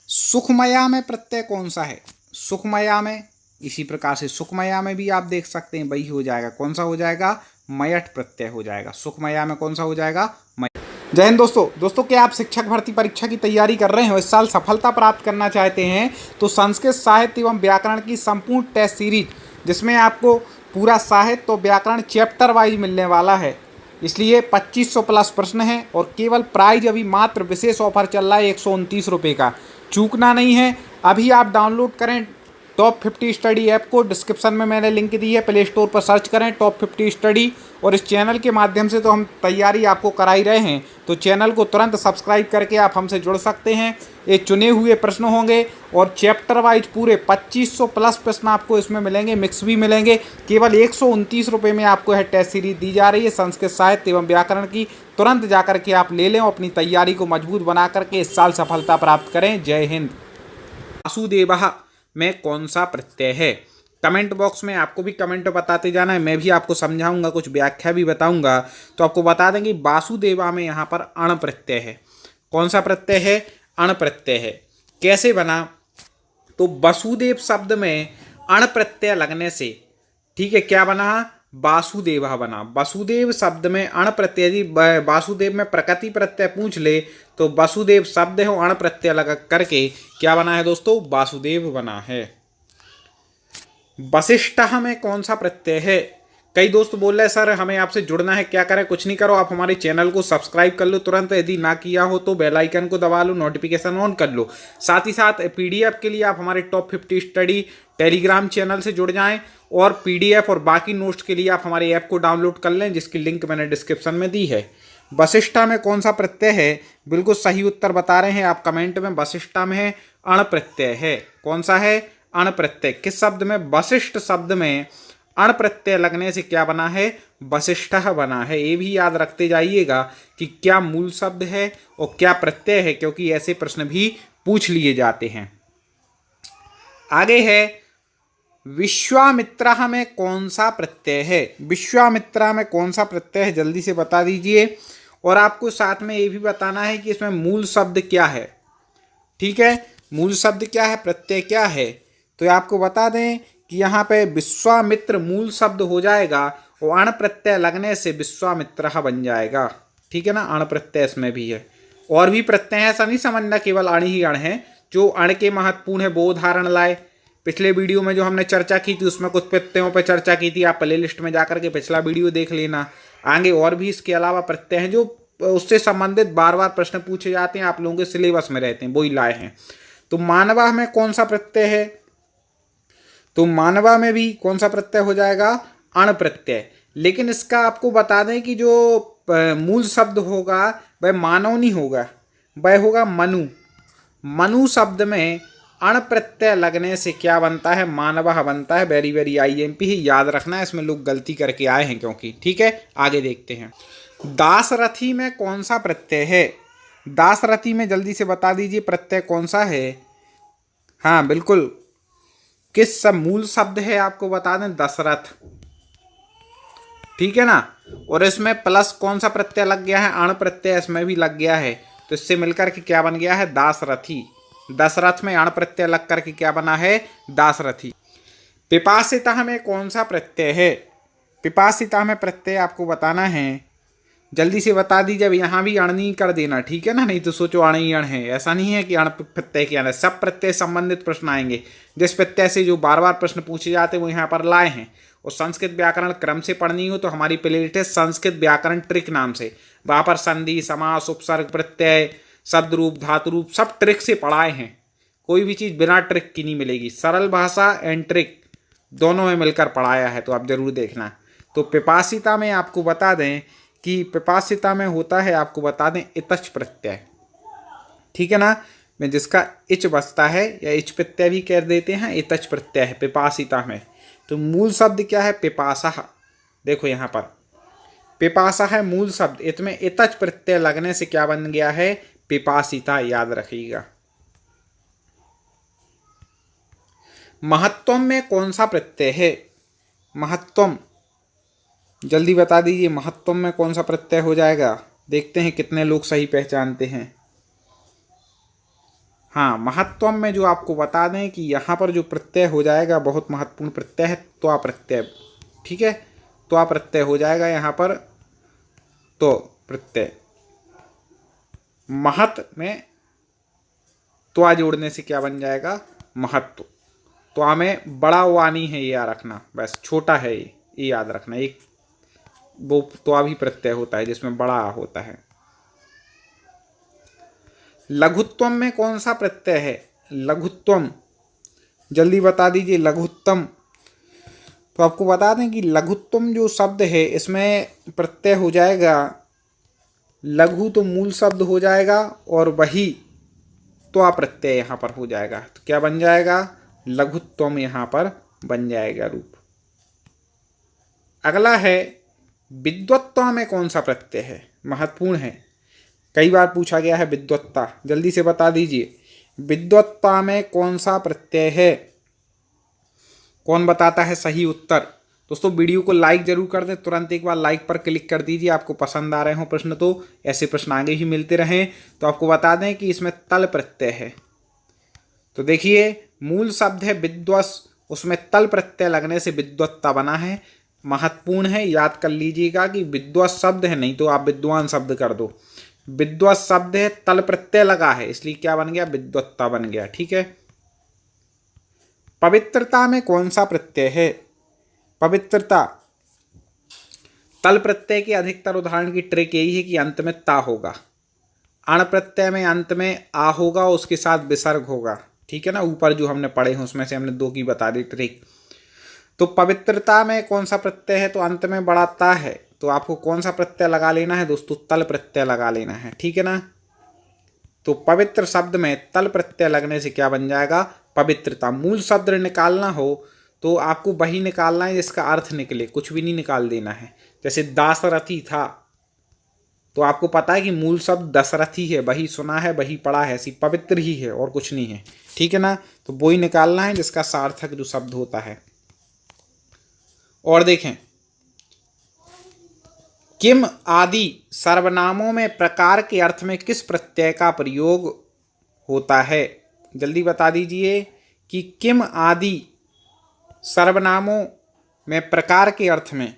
सुखमया में प्रत्यय कौन सा है? सुखमया में इसी प्रकार से सुखमया में भी आप देख सकते हैं, वही हो जाएगा। कौन सा हो जाएगा? मयठ प्रत्यय हो जाएगा। सुखमया में कौन सा हो जाएगा? जय हिंद दोस्तों क्या आप शिक्षक भर्ती परीक्षा की तैयारी कर रहे हैं, इस साल सफलता प्राप्त करना चाहते हैं, तो संस्कृत साहित्य एवं व्याकरण की संपूर्ण टेस्ट सीरीज, जिसमें आपको पूरा साहित्य तो व्याकरण चैप्टर वाइज मिलने वाला है, इसलिए 2500 प्लस प्रश्न हैं और केवल प्राइज अभी मात्र विशेष ऑफर चल रहा है 129 रुपये का। चूकना नहीं है, अभी आप डाउनलोड करें टॉप 50 स्टडी ऐप को, डिस्क्रिप्शन में मैंने लिंक दी है, प्ले स्टोर पर सर्च करें टॉप 50 स्टडी। और इस चैनल के माध्यम से तो हम तैयारी आपको करा ही रहे हैं, तो चैनल को तुरंत सब्सक्राइब करके आप हमसे जुड़ सकते हैं। ये चुने हुए प्रश्न होंगे और चैप्टर वाइज पूरे 2500 प्लस प्रश्न आपको इसमें मिलेंगे, मिक्स भी मिलेंगे। केवल 129 रुपये में आपको यह टेस्ट सीरीज दी जा रही है संस्कृत साहित्य एवं व्याकरण की। तुरंत जाकर के आप ले लें और अपनी तैयारी को मजबूत बना करके इस साल सफलता प्राप्त करें। जय हिंद। वासुदेवः में कौन सा प्रत्यय है? कमेंट बॉक्स में आपको भी कमेंट बताते जाना है, मैं भी आपको समझाऊंगा, कुछ व्याख्या भी बताऊंगा। तो आपको बता दें कि वासुदेवा में यहाँ पर अण प्रत्यय है। कौन सा प्रत्यय है? अण प्रत्यय है। कैसे बना? तो वसुदेव शब्द में अण प्रत्यय लगने से, ठीक है, क्या बना? वासुदेवा बना। वसुदेव शब्द में अण प्रत्यय, यदि वासुदेव में प्रकृति प्रत्यय पूछ ले तो वसुदेव शब्द है, अण प्रत्यय लगा करके क्या बना है दोस्तों? वासुदेव बना है। वशिष्ठः में कौन सा प्रत्यय है? कई दोस्त बोल रहे हैं सर हमें आपसे जुड़ना है, क्या करें? कुछ नहीं करो, आप हमारे चैनल को सब्सक्राइब कर लो तुरंत, यदि ना किया हो तो बेल आइकन को दबा लो, नोटिफिकेशन ऑन कर लो। साथ ही साथ पीडीएफ के लिए आप हमारे टॉप 50 स्टडी टेलीग्राम चैनल से जुड़ जाएं, और पीडीएफ और बाकी नोट्स के लिए आप हमारे ऐप को डाउनलोड कर लें, जिसकी लिंक मैंने डिस्क्रिप्शन में दी है। वशिष्ठा में कौन सा प्रत्यय है? बिल्कुल सही उत्तर बता रहे हैं आप कमेंट में। वशिष्ठा में अण प्रत्यय है। कौन सा है? अण प्रत्यय। किस शब्द में? वशिष्ठ शब्द में अण प्रत्यय लगने से क्या बना है? वशिष्ठः बना है। ये भी याद रखते जाइएगा कि क्या मूल शब्द है और क्या प्रत्यय है, क्योंकि ऐसे प्रश्न भी पूछ लिए जाते हैं। आगे है विश्वामित्रः में कौन सा प्रत्यय है? विश्वामित्रा में कौन सा प्रत्यय है, जल्दी से बता दीजिए। और आपको साथ में ये भी बताना है कि इसमें मूल शब्द क्या है, ठीक है? मूल शब्द क्या है, प्रत्यय क्या है? तो आपको बता दें कि यहाँ पे विश्वामित्र मूल शब्द हो जाएगा और अण प्रत्यय लगने से विश्वामित्रः बन जाएगा, ठीक है ना? अण प्रत्यय इसमें भी है, और भी प्रत्यय है, ऐसा नहीं समझना केवल अण ही अण है। जो अण के महत्वपूर्ण है वो उदाहरण लाए। पिछले वीडियो में जो हमने चर्चा की थी उसमें कुछ प्रत्ययों पर चर्चा की थी, आप प्ले लिस्ट में जाकर के पिछला वीडियो देख लेना। आगे और भी इसके अलावा प्रत्यय हैं जो उससे संबंधित बार बार प्रश्न पूछे जाते हैं, आप लोगों के सिलेबस में रहते हैं, वही लाए हैं। तो मानवा में कौन सा प्रत्यय है? तो मानवा में भी कौन सा प्रत्यय हो जाएगा? अण प्रत्यय। लेकिन इसका आपको बता दें कि जो मूल शब्द होगा वह मानव नहीं होगा, वह होगा मनु। मनु शब्द में अण प्रत्यय लगने से क्या बनता है? मानवा बनता है। वेरी वेरी IMP ही याद रखना है, इसमें लोग गलती करके आए हैं क्योंकि। ठीक है, आगे देखते हैं। दासरथी में कौन सा प्रत्यय है? दासरथी में जल्दी से बता दीजिए प्रत्यय कौन सा है? हाँ बिल्कुल, किस सब मूल शब्द है आपको बता दें? दशरथ। ठीक है ना। और इसमें प्लस कौन सा प्रत्यय लग गया है? अण प्रत्यय इसमें भी लग गया है। तो इससे मिलकर के क्या बन गया है? दासरथी। दशरथ में अण प्रत्यय लग करके क्या बना है? दासरथी। पिपासिता में कौन सा प्रत्यय है? पिपासिता में प्रत्यय आपको बताना है, जल्दी से बता दीजिए। अब यहाँ भी अण नहीं कर देना, ठीक है ना, नहीं तो सोचो अण ही अण है। ऐसा नहीं है कि अण प्रत्यय के अण, सब प्रत्यय संबंधित प्रश्न आएंगे। जिस प्रत्यय से जो बार बार प्रश्न पूछे जाते हैं वो यहाँ पर लाए हैं। और संस्कृत व्याकरण क्रम से पढ़नी हो तो हमारी प्लेलिस्ट है संस्कृत व्याकरण ट्रिक नाम से, वहाँ पर संधि, समास, उपसर्ग, प्रत्यय, शब्द रूप, धातु रूप सब ट्रिक से पढ़ाए हैं। कोई भी चीज़ बिना ट्रिक की नहीं मिलेगी। सरल भाषा एंड ट्रिक दोनों में मिलकर पढ़ाया है, तो आप जरूर देखना। तो पिपासिता में आपको बता दें कि पिपासिता में होता है, आपको बता दें, इतच प्रत्यय। ठीक है ना, में जिसका इच बसता है या इच प्रत्यय भी कह देते हैं, इतच प्रत्यय है पिपासिता में। तो मूल शब्द क्या है? पिपासा। देखो यहाँ पर पिपासा है मूल शब्द, इसमें इतच प्रत्यय लगने से क्या बन गया है? पिपासिता। याद रखिएगा। महत्वम में कौन सा प्रत्यय है? महत्वम जल्दी बता दीजिए, महत्वम में कौन सा प्रत्यय हो जाएगा? देखते हैं कितने लोग सही पहचानते हैं। हाँ, महत्वम में जो आपको बता दें कि यहाँ पर जो प्रत्यय हो जाएगा बहुत महत्वपूर्ण प्रत्यय है, त्वा प्रत्यय। ठीक है, त्वा प्रत्यय हो जाएगा यहाँ पर। तो प्रत्यय महत में त्वा जोड़ने से क्या बन जाएगा? महत्व। त्वा में बड़ा वानी है, ये याद रखना, बस छोटा है ये याद रखना। एक वो त्वा भी प्रत्यय होता है जिसमें बड़ा होता है। लघुत्वम में कौन सा प्रत्यय है? लघुत्वम जल्दी बता दीजिए। लघुत्तम, तो आपको बता दें कि लघुत्वम जो शब्द है इसमें प्रत्यय हो जाएगा लघु, तो मूल शब्द हो जाएगा, और वही त्वा प्रत्यय यहाँ पर हो जाएगा। तो क्या बन जाएगा? लघुत्वम यहाँ पर बन जाएगा रूप। अगला है विद्वत्ता में कौन सा प्रत्यय है? महत्वपूर्ण है, कई बार पूछा गया है विद्वत्ता। जल्दी से बता दीजिए विद्वत्ता में कौन सा प्रत्यय है? कौन बताता है सही उत्तर? दोस्तों वीडियो को लाइक जरूर कर दें, तुरंत एक बार लाइक पर क्लिक कर दीजिए। आपको पसंद आ रहे हो प्रश्न तो ऐसे प्रश्न आगे ही मिलते रहें। तो आपको बता दें कि इसमें तल प्रत्यय है। तो देखिए मूल शब्द है विद्वस, उसमें तल प्रत्यय लगने से विद्वत्ता बना है। महत्वपूर्ण है, याद कर लीजिएगा कि विद्वस शब्द है, नहीं तो आप विद्वान शब्द कर दो। विद्वस शब्द है, तल प्रत्यय लगा है, इसलिए क्या बन गया? विद्वत्ता बन गया। ठीक है। पवित्रता में कौन सा प्रत्यय है? पवित्रता तल प्रत्यय के अधिकतर उदाहरण की ट्रिक यही है कि अंत में ता होगा। अण प्रत्यय में अंत में आ होगा, उसके साथ विसर्ग होगा। ठीक है ना, ऊपर जो हमने पढ़े हैं उसमें से हमने दो की बता दी ट्रिक। तो पवित्रता में कौन सा प्रत्यय है? तो अंत में बड़ा ता है, तो आपको कौन सा प्रत्यय लगा लेना है दोस्तों? तल प्रत्यय लगा लेना है। ठीक है ना। तो पवित्र शब्द में तल प्रत्यय लगने से क्या बन जाएगा? पवित्रता। मूल शब्द निकालना हो तो आपको वही निकालना है जिसका अर्थ निकले, कुछ भी नहीं निकाल देना है। जैसे दासरथी था, तो आपको पता है कि मूल शब्द दशरथी है, वही सुना है, वही पढ़ा है, ऐसी पवित्र ही है और कुछ नहीं है। ठीक है ना, तो वही निकालना है जिसका सार्थक जो शब्द होता है। और देखें, किम आदि सर्वनामों में प्रकार के अर्थ में किस प्रत्यय का प्रयोग होता है? जल्दी बता दीजिए कि किम आदि सर्वनामों में प्रकार के अर्थ में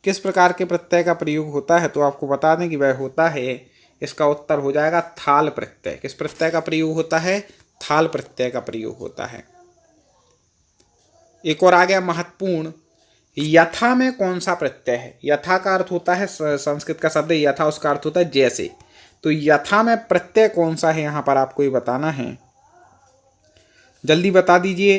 किस प्रकार के प्रत्यय का प्रयोग होता है? तो आपको बता दें कि वह होता है, इसका उत्तर हो जाएगा थाल प्रत्यय। किस प्रत्यय का प्रयोग होता है? थाल प्रत्यय का प्रयोग होता है। एक और आ गया महत्वपूर्ण यथा में कौन सा प्रत्यय है? यथा का अर्थ होता है, संस्कृत का शब्द यथा, उसका अर्थ होता है जैसे। तो यथा में प्रत्यय कौन सा है यहाँ पर आपको ये बताना है, जल्दी बता दीजिए।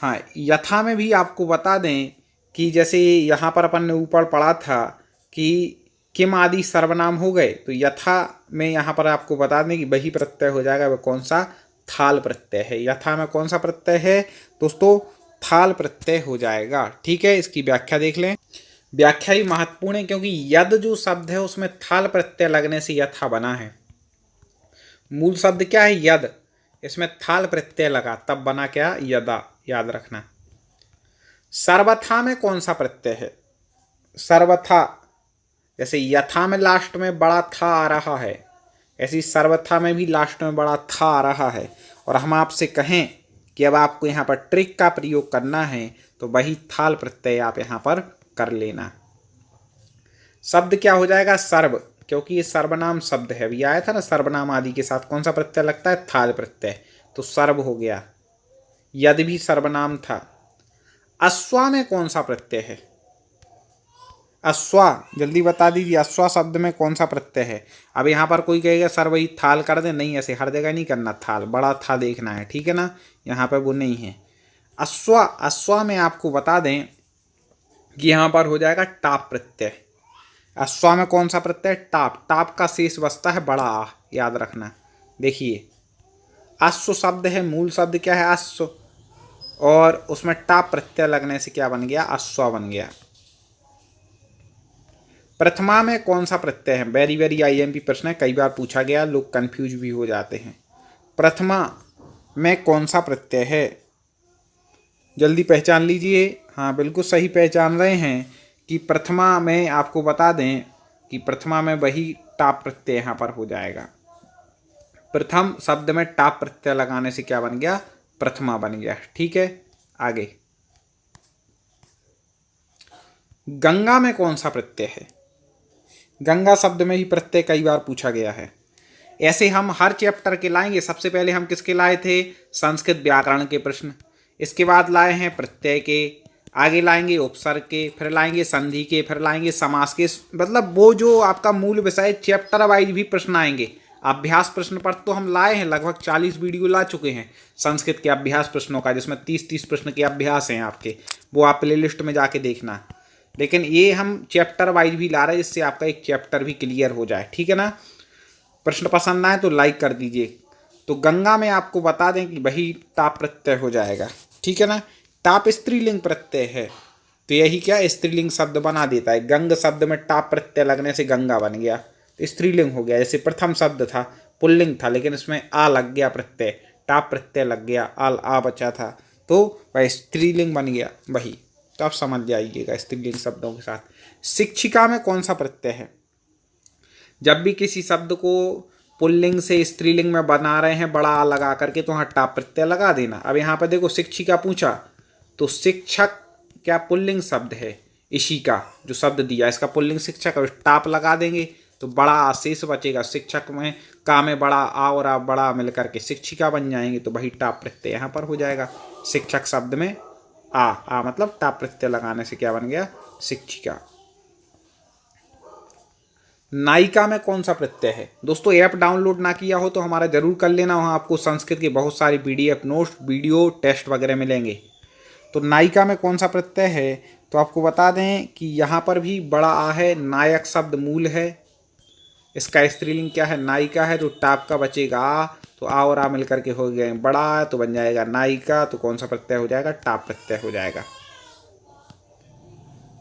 हाँ, यथा में भी आपको बता दें कि जैसे यहाँ पर अपन ने ऊपर पढ़ा था कि किम आदि सर्वनाम हो गए, तो यथा में यहाँ पर आपको बता दें कि वही प्रत्यय हो जाएगा, वह कौन सा? थाल प्रत्यय है। यथा में कौन सा प्रत्यय है दोस्तों? थाल प्रत्यय हो जाएगा। ठीक है, इसकी व्याख्या देख लें। व्याख्या ही महत्वपूर्ण है क्योंकि यद जो शब्द है उसमें थाल प्रत्यय लगने से यथा बना है। मूल शब्द क्या है? यद, इसमें थाल प्रत्यय लगा तब बना क्या? यदा, याद रखना। सर्वथा में कौन सा प्रत्यय है? सर्वथा, जैसे यथा में लास्ट में बड़ा था आ रहा है, ऐसी सर्वथा में भी लास्ट में बड़ा था आ रहा है। और हम आपसे कहें कि अब आपको यहाँ पर ट्रिक का प्रयोग करना है तो वही थाल प्रत्यय आप यहाँ पर कर लेना। शब्द क्या हो जाएगा? सर्व, क्योंकि ये सर्वनाम शब्द है। अभी आया था ना सर्वनाम आदि के साथ कौन सा प्रत्यय लगता है? थाल प्रत्यय, तो सर्व हो गया। यदि भी सर्वनाम था। अश्वा में कौन सा प्रत्यय है? अश्वा, जल्दी बता दीजिए, अश्वा शब्द में कौन सा प्रत्यय है? अब यहाँ पर कोई कहेगा सर वही थाल कर दे, नहीं, ऐसे हर जगह नहीं करना, थाल बड़ा था देखना है, ठीक है ना, यहाँ पर वो नहीं है। अश्वा, अश्वा में आपको बता दें कि यहाँ पर हो जाएगा टाप प्रत्यय। अश्वा में कौन सा प्रत्यय? टाप, टाप का शेष बचता है बड़ा आ, याद रखना। देखिए अश्व शब्द है, मूल शब्द क्या है? अश्व, और उसमें टाप प्रत्यय लगने से क्या बन गया? अश्वा बन गया। प्रथमा में कौन सा प्रत्यय है? वेरी वेरी आईएमपी प्रश्न है, कई बार पूछा गया, लोग कंफ्यूज भी हो जाते हैं। प्रथमा में कौन सा प्रत्यय है? जल्दी पहचान लीजिए। हाँ, बिल्कुल सही पहचान रहे हैं कि प्रथमा में आपको बता दें कि प्रथमा में वही टाप प्रत्यय यहाँ पर हो जाएगा। प्रथम शब्द में टाप प्रत्यय लगाने से क्या बन गया? प्रथमा बन गया। ठीक है, आगे। गंगा में कौन सा प्रत्यय है? गंगा शब्द में ही प्रत्यय कई बार पूछा गया है। ऐसे हम हर चैप्टर के लाएंगे। सबसे पहले हम किसके लाए थे? संस्कृत व्याकरण के प्रश्न। इसके बाद लाए हैं प्रत्यय के, आगे लाएंगे उपसर्ग के, फिर लाएंगे संधि के, फिर लाएंगे समास के। मतलब वो जो आपका मूल विषय चैप्टर वाइज भी प्रश्न आएंगे। अभ्यास प्रश्न पर तो हम लाए हैं, लगभग 40 वीडियो ला चुके हैं संस्कृत के अभ्यास प्रश्नों का, जिसमें 30-30 प्रश्न के अभ्यास हैं आपके, वो आप प्ले लिस्ट में जाके देखना। लेकिन ये हम चैप्टर वाइज भी ला रहे हैं जिससे आपका एक चैप्टर भी क्लियर हो जाए। ठीक है ना। प्रश्न पसंद आए तो लाइक कर दीजिए। तो गंगा में आपको बता दें कि वही टाप प्रत्यय हो जाएगा। ठीक है ना। टाप स्त्रीलिंग प्रत्यय है तो यही क्या स्त्रीलिंग शब्द बना देता है। गंग शब्द में टाप प्रत्यय लगने से गंगा बन गया, तो स्त्रीलिंग हो गया। जैसे प्रथम शब्द था पुल्लिंग था, लेकिन इसमें आ लग गया प्रत्यय, टाप प्रत्यय लग गया, आल आ बचा था, तो वह स्त्रीलिंग बन गया वही। तो आप समझ जाइएगा स्त्रीलिंग शब्दों के साथ। शिक्षिका में कौन सा प्रत्यय है? जब भी किसी शब्द को पुल्लिंग से स्त्रीलिंग में बना रहे हैं बड़ा आ लगा करके, तो वहाँ टाप प्रत्यय लगा देना। अब यहाँ पर देखो शिक्षिका पूछा तो शिक्षक क्या पुल्लिंग शब्द है, इसी का जो शब्द दिया इसका पुल्लिंग शिक्षक, और टाप लगा देंगे तो बड़ा आ शेष बचेगा। शिक्षक में का में बड़ा आ और आ बड़ा मिलकर के शिक्षिका बन जाएंगे, तो वही टाप प्रत्यय यहाँ पर हो जाएगा। शिक्षक शब्द में आ मतलब टाप प्रत्यय लगाने से क्या बन गया? शिक्षिका। नायिका में कौन सा प्रत्यय है? दोस्तों ऐप डाउनलोड ना किया हो तो हमारा जरूर कर लेना, वहाँ आपको संस्कृत के बहुत सारी PDF नोट्स, वीडियो, टेस्ट वगैरह मिलेंगे। तो नायिका में कौन सा प्रत्यय है? तो आपको बता दें कि यहाँ पर भी बड़ा आ है, नायक शब्द मूल है, इसका स्त्रीलिंग क्या है? नायिका है, तो टाप का बचेगा आ, तो आ और आ मिलकर के हो गए बड़ा आ, तो बन जाएगा नायिका। तो कौन सा प्रत्यय हो जाएगा? टाप प्रत्यय हो जाएगा।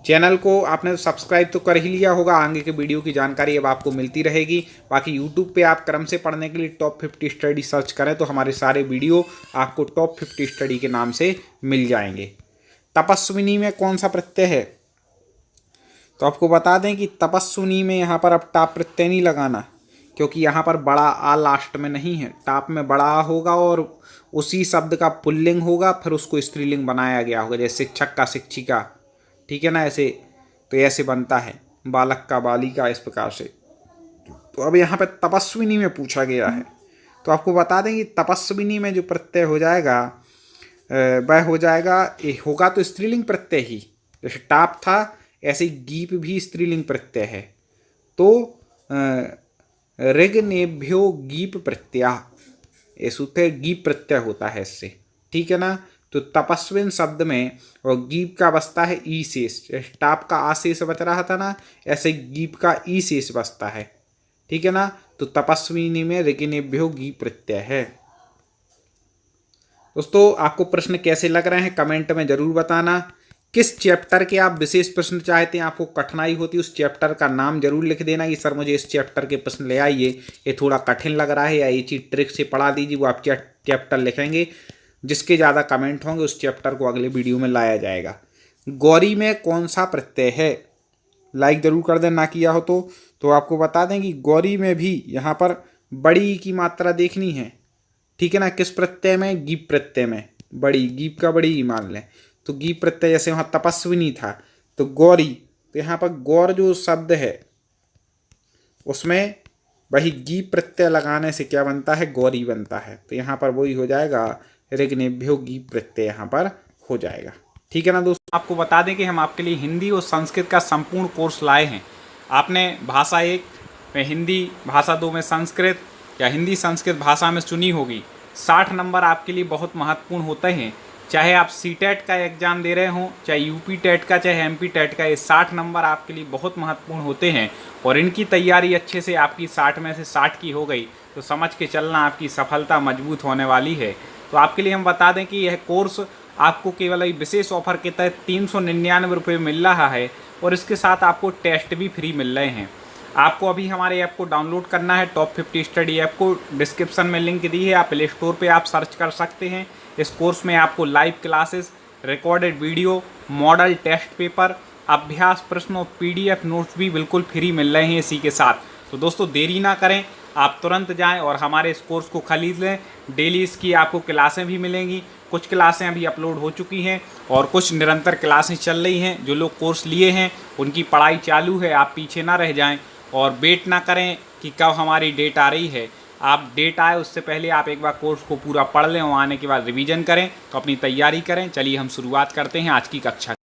चैनल को आपने सब्सक्राइब तो कर ही लिया होगा, आगे के वीडियो की जानकारी अब आपको मिलती रहेगी। बाकी YouTube पे आप क्रम से पढ़ने के लिए टॉप 50 स्टडी सर्च करें तो हमारे सारे वीडियो आपको टॉप 50 स्टडी के नाम से मिल जाएंगे। तपस्विनी में कौन सा प्रत्यय है? तो आपको बता दें कि तपस्विनी में यहाँ पर अब टाप प्रत्यय नहीं लगाना, क्योंकि यहाँ पर बड़ा आ लास्ट में नहीं है। टाप में बड़ा आ होगा और उसी शब्द का पुल्लिंग होगा, फिर उसको स्त्रीलिंग बनाया गया होगा, जैसे शिक्षक का शिक्षिका। ठीक है ना, ऐसे तो ऐसे बनता है, बालक का बालिका, इस प्रकार से। तो अब यहाँ पे तपस्विनी में पूछा गया है, तो आपको बता दें कि तपस्विनी में जो प्रत्यय हो जाएगा वह हो जाएगा, होगा तो स्त्रीलिंग प्रत्यय ही, जैसे टाप था ऐसे गीप भी स्त्रीलिंग प्रत्यय है। तो ऋग्नेभ्यो गीप प्रत्यय, ये सूत्र गीप प्रत्यय होता है इससे, ठीक है ना। तो तपस्विन शब्द में और गीप का बसता है ई शेष, टाप का आशेष बच रहा था ना, ऐसे गीप का ई शेष बसता है, ठीक है ना। तो तपस्विनी में ऋग्नेभ्यो गीप प्रत्यय है। दोस्तों आपको प्रश्न कैसे लग रहे हैं कमेंट में जरूर बताना। किस चैप्टर के आप विशेष प्रश्न चाहते हैं, आपको कठिनाई होती है उस चैप्टर का नाम जरूर लिख देना कि सर मुझे इस चैप्टर के प्रश्न ले आइए, ये थोड़ा कठिन लग रहा है, या ये चीज़ ट्रिक से पढ़ा दीजिए। वो आप चैप्टर लिखेंगे, जिसके ज़्यादा कमेंट होंगे उस चैप्टर को अगले वीडियो में लाया जाएगा। गौरी में कौन सा प्रत्यय है, लाइक जरूर कर दें ना किया हो तो आपको बता दें कि गौरी में भी यहाँ पर बड़ी की मात्रा देखनी है, ठीक है ना। किस प्रत्यय में, गीप प्रत्यय में, बड़ी, गीप का बड़ी मान लें। तो गीप प्रत्यय जैसे वहाँ तपस्विनी था तो गौरी, तो यहाँ पर गौर जो शब्द है उसमें वही गीप प्रत्यय लगाने से क्या बनता है, गौरी बनता है। तो यहाँ पर वही हो जाएगा ऋग्नेभ्यो गीप प्रत्यय यहाँ पर हो जाएगा, ठीक है ना। दोस्तों आपको बता दें कि हम आपके लिए हिंदी और संस्कृत का संपूर्ण कोर्स लाए हैं। आपने भाषा 1 में हिंदी, भाषा 2 में संस्कृत या हिंदी संस्कृत भाषा में सुनी होगी। 60 नंबर आपके लिए बहुत महत्वपूर्ण होते हैं, चाहे आप सीटेट का एग्ज़ाम दे रहे हों, चाहे यूपी टेट का, चाहे एमपी टेट का, ये 60 नंबर आपके लिए बहुत महत्वपूर्ण होते हैं। और इनकी तैयारी अच्छे से आपकी 60 में से 60 की हो गई तो समझ के चलना आपकी सफलता मजबूत होने वाली है। तो आपके लिए हम बता दें कि यह कोर्स आपको केवल एक विशेष ऑफर के तहत 399 रुपये मिल रहा है, और इसके साथ आपको टेस्ट भी फ्री मिल रहे हैं। आपको अभी हमारे ऐप को डाउनलोड करना है, टॉप 50 स्टडी ऐप को डिस्क्रिप्शन में लिंक दी है, आप प्ले स्टोर पे आप सर्च कर सकते हैं। इस कोर्स में आपको live classes, recorded video, model test paper, अभ्यास प्रश्न और PDF नोट्स भी बिल्कुल फ्री मिल रहे हैं इसी के साथ। तो दोस्तों देरी ना करें, आप तुरंत जाएं और हमारे इस कोर्स को खरीद लें। डेली इसकी आपको क्लासें भी मिलेंगी, कुछ क्लासें अभी अपलोड हो चुकी हैं और कुछ निरंतर क्लासें चल रही हैं। जो लोग कोर्स लिए हैं उनकी पढ़ाई चालू है, आप पीछे ना रह जाएं और वेट ना करें कि कब हमारी डेट आ रही है। आप डेट आए उससे पहले आप एक बार कोर्स को पूरा पढ़ लें और आने के बाद रिवीजन करें, तो अपनी तैयारी करें। चलिए हम शुरुआत करते हैं आज की कक्षा।